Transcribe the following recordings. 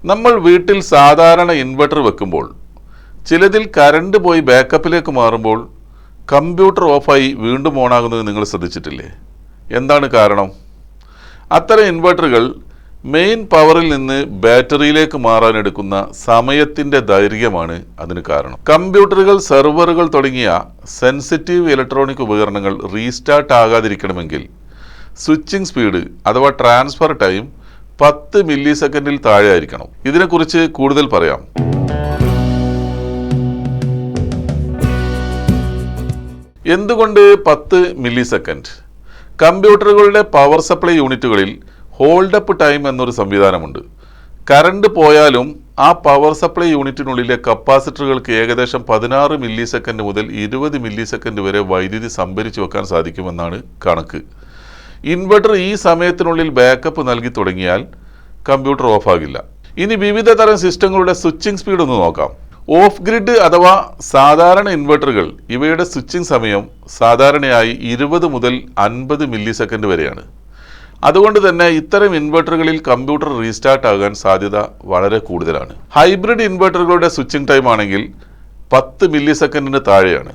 നമ്മൾ വീട്ടിൽ സാധാരണ ഇൻവെർട്ടർ വെക്കുമ്പോൾ ചിലതിൽ കറണ്ട് പോയി ബാക്കപ്പിലേക്ക് മാറുമ്പോൾ കമ്പ്യൂട്ടർ ഓഫായി വീണ്ടും ഓണാകുന്നത് നിങ്ങൾ ശ്രദ്ധിച്ചിട്ടില്ലേ? എന്താണ് കാരണം? അത്തരം ഇൻവെർട്ടറുകൾ മെയിൻ പവറിൽ നിന്ന് ബാറ്ററിയിലേക്ക് മാറാനെടുക്കുന്ന സമയത്തിൻ്റെ ദൈർഘ്യമാണ് അതിന് കാരണം. കമ്പ്യൂട്ടറുകൾ, സെർവറുകൾ തുടങ്ങിയ സെൻസിറ്റീവ് ഇലക്ട്രോണിക് ഉപകരണങ്ങൾ റീസ്റ്റാർട്ട് ആകാതിരിക്കണമെങ്കിൽ സ്വിച്ചിങ് സ്പീഡ് അഥവാ ട്രാൻസ്ഫർ ടൈം 10 മില്ലി സെക്കൻഡിൽ താഴെ ആയിരിക്കണം. ഇതിനെക്കുറിച്ച് കൂടുതൽ പറയാം. എന്തുകൊണ്ട് 10 മില്ലി സെക്കൻഡ്? കമ്പ്യൂട്ടറുകളുടെ പവർ സപ്ലൈ യൂണിറ്റുകളിൽ ഹോൾഡ് അപ്പ് ടൈം എന്നൊരു സംവിധാനമുണ്ട്. കറണ്ട് പോയാലും ആ പവർ സപ്ലൈ യൂണിറ്റിനുള്ളിലെ കപ്പാസിറ്ററുകൾക്ക് ഏകദേശം 16 മില്ലി സെക്കൻഡ് മുതൽ 20 മില്ലി സെക്കൻഡ് വരെ വൈദ്യുതി സംഭരിച്ചു വെക്കാൻ സാധിക്കുമെന്നാണ് കണക്ക്. ഇൻവെർട്ടർ ഈ സമയത്തിനുള്ളിൽ ബാക്കപ്പ് നൽകി തുടങ്ങിയാൽ കമ്പ്യൂട്ടർ ഓഫാകില്ല. ഇനി വിവിധ തരം സിസ്റ്റങ്ങളുടെ സ്വിച്ചിങ് സ്പീഡ് ഒന്ന് നോക്കാം. ഓഫ് ഗ്രിഡ് അഥവാ സാധാരണ ഇൻവെർട്ടറുകൾ, ഇവയുടെ സ്വിച്ചിങ് സമയം സാധാരണയായി 20 മുതൽ 50 മില്ലി സെക്കൻഡ് വരെയാണ്. അതുകൊണ്ട് തന്നെ ഇത്തരം ഇൻവെർട്ടറുകളിൽ കമ്പ്യൂട്ടർ റീസ്റ്റാർട്ട് ആകാൻ സാധ്യത വളരെ കൂടുതലാണ്. ഹൈബ്രിഡ് ഇൻവെർട്ടറുകളുടെ സ്വിച്ചിങ് ടൈം ആണെങ്കിൽ 10 മില്ലി സെക്കൻഡിന് താഴെയാണ്.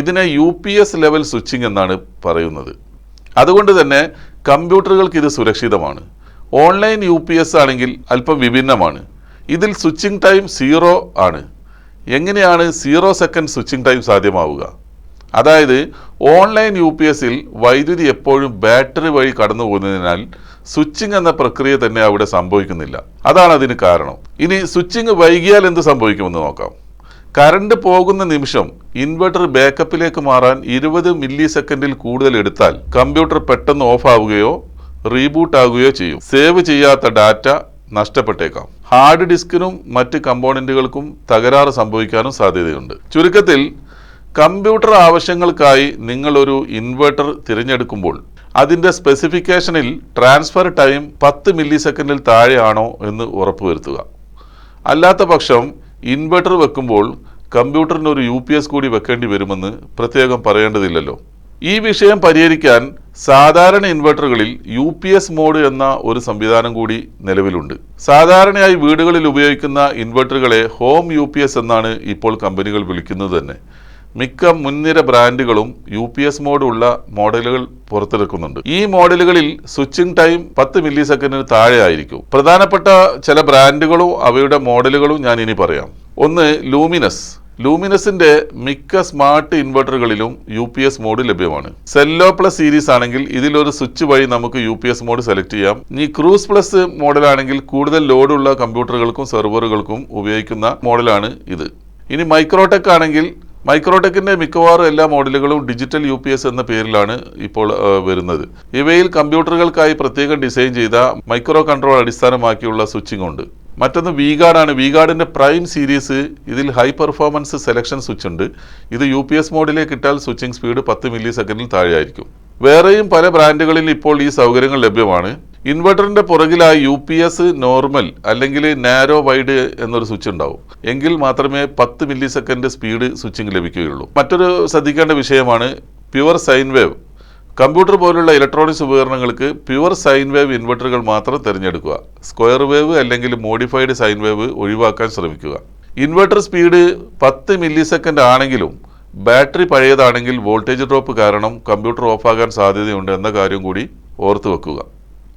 ഇതിനെ UPS ലെവൽ സ്വിച്ചിങ് എന്നാണ് പറയുന്നത്. അതുകൊണ്ട് തന്നെ കമ്പ്യൂട്ടറുകൾക്ക് ഇത് സുരക്ഷിതമാണ്. ഓൺലൈൻ UPS ആണെങ്കിൽ അല്പം വിഭിന്നമാണ്. ഇതിൽ സ്വിച്ചിങ് ടൈം 0 ആണ്. എങ്ങനെയാണ് 0 സെക്കൻഡ് സ്വിച്ചിങ് ടൈം സാധ്യമാവുക? അതായത് ഓൺലൈൻ UPSൽ വൈദ്യുതി എപ്പോഴും ബാറ്ററി വഴി കടന്നു പോകുന്നതിനാൽ സ്വിച്ചിങ് എന്ന പ്രക്രിയ തന്നെ അവിടെ സംഭവിക്കുന്നില്ല. അതാണ് അതിന് കാരണം. ഇനി സ്വിച്ചിങ് വൈകിയാൽ എന്ത് സംഭവിക്കുമെന്ന് നോക്കാം. കറണ്ട് പോകുന്ന നിമിഷം ഇൻവെർട്ടർ ബാക്കപ്പിലേക്ക് മാറാൻ 20 മില്ലി സെക്കൻഡിൽ കൂടുതൽ എടുത്താൽ കമ്പ്യൂട്ടർ പെട്ടെന്ന് ഓഫ് ആവുകയോ റീബൂട്ട് ആകുകയോ ചെയ്യും. സേവ് ചെയ്യാത്ത ഡാറ്റ നഷ്ടപ്പെട്ടേക്കാം. ഹാർഡ് ഡിസ്കിനും മറ്റ് കമ്പോണന്റുകൾക്കും തകരാറ് സംഭവിക്കാനും സാധ്യതയുണ്ട്. ചുരുക്കത്തിൽ, കമ്പ്യൂട്ടർ ആവശ്യങ്ങൾക്കായി നിങ്ങൾ ഒരു ഇൻവെർട്ടർ തിരഞ്ഞെടുക്കുമ്പോൾ അതിൻ്റെ സ്പെസിഫിക്കേഷനിൽ ട്രാൻസ്ഫർ ടൈം 10 മില്ലി സെക്കൻഡിൽ താഴെയാണോ എന്ന് ഉറപ്പുവരുത്തുക. അല്ലാത്ത പക്ഷം ഇൻവെർട്ടർ വെക്കുമ്പോൾ കമ്പ്യൂട്ടറിന് ഒരു UPS കൂടി വെക്കേണ്ടി വരുമെന്ന് പ്രത്യേകം പറയേണ്ടതില്ലല്ലോ. ഈ വിഷയം പരിഹരിക്കാൻ സാധാരണ ഇൻവെർട്ടറുകളിൽ UPS മോഡ് എന്ന ഒരു സംവിധാനം കൂടി നിലവിലുണ്ട്. സാധാരണയായി വീടുകളിൽ ഉപയോഗിക്കുന്ന ഇൻവെർട്ടറുകളെ ഹോം UPS എന്നാണ് ഇപ്പോൾ കമ്പനികൾ വിളിക്കുന്നത് തന്നെ. മിക്ക മുൻനിര ബ്രാൻഡുകളും UPS മോഡ് ഉള്ള മോഡലുകൾ പുറത്തിറക്കുന്നുണ്ട്. ഈ മോഡലുകളിൽ സ്വിച്ചിങ് ടൈം 10 മില്ലി സെക്കൻഡിന് താഴെ ആയിരിക്കും. പ്രധാനപ്പെട്ട ചില ബ്രാൻഡുകളും അവയുടെ മോഡലുകളും ഞാൻ ഇനി പറയാം. ഒന്ന്, ലൂമിനസിന്റെ മിക്ക സ്മാർട്ട് ഇൻവെർട്ടറുകളിലും UPS മോഡ് ലഭ്യമാണ്. സെല്ലോ പ്ലസ് സീരീസ് ആണെങ്കിൽ ഇതിലൊരു സ്വിച്ച് വഴി നമുക്ക് UPS മോഡ് സെലക്ട് ചെയ്യാം. ഇനി ക്രൂസ് പ്ലസ് മോഡലാണെങ്കിൽ കൂടുതൽ ലോഡുള്ള കമ്പ്യൂട്ടറുകൾക്കും സെർവറുകൾക്കും ഉപയോഗിക്കുന്ന മോഡലാണ് ഇത്. ഇനി മൈക്രോടെക് ആണെങ്കിൽ മൈക്രോടെക്കിന്റെ മിക്കവാറും എല്ലാ മോഡലുകളും ഡിജിറ്റൽ UPS എന്ന പേരിലാണ് ഇപ്പോൾ വരുന്നത്. ഇവയിൽ കമ്പ്യൂട്ടറുകൾക്കായി പ്രത്യേകം ഡിസൈൻ ചെയ്ത മൈക്രോ കൺട്രോൾ അടിസ്ഥാനമാക്കിയുള്ള സ്വിച്ചിങ് ഉണ്ട്. മറ്റൊന്ന് വിഗാർഡാണ്. വിഗാർഡിന്റെ പ്രൈം സീരീസ്, ഇതിൽ ഹൈ പെർഫോമൻസ് സെലക്ഷൻ സ്വിച്ച് ഉണ്ട്. ഇത് UPS മോഡിലേക്ക് ഇട്ടാൽ സ്വിച്ചിങ് സ്പീഡ് 10 മില്ലി സെക്കൻഡിൽ താഴെയായിരിക്കും. വേറെയും പല ബ്രാൻഡുകളിൽ ഇപ്പോൾ ഈ സൗകര്യങ്ങൾ ലഭ്യമാണ്. ഇൻവെർട്ടറിന്റെ പുറകിലായി UPS നോർമൽ അല്ലെങ്കിൽ നാരോ വൈഡ് എന്നൊരു സ്വിച്ച് ഉണ്ടാവും. എങ്കിൽ മാത്രമേ 10 മില്ലി സെക്കൻഡ് സ്പീഡ് സ്വിച്ചിങ് ലഭിക്കുകയുള്ളൂ. മറ്റൊരു ശ്രദ്ധിക്കേണ്ട വിഷയമാണ് പ്യുവർ സൈൻ വേവ്. കമ്പ്യൂട്ടർ പോലുള്ള ഇലക്ട്രോണിക്സ് ഉപകരണങ്ങൾക്ക് പ്യുവർ സൈൻ വേവ് ഇൻവെർട്ടറുകൾ മാത്രം തിരഞ്ഞെടുക്കുക. സ്ക്വയർ വേവ് അല്ലെങ്കിൽ മോഡിഫൈഡ് സൈൻ വേവ് ഒഴിവാക്കാൻ ശ്രമിക്കുക. ഇൻവെർട്ടർ സ്പീഡ് 10 മില്ലി സെക്കൻഡ് ആണെങ്കിലും ബാറ്ററി പഴയതാണെങ്കിൽ വോൾട്ടേജ് ഡ്രോപ്പ് കാരണം കമ്പ്യൂട്ടർ ഓഫാകാൻ സാധ്യതയുണ്ട് എന്ന കാര്യം കൂടി ഓർത്തു വെക്കുക.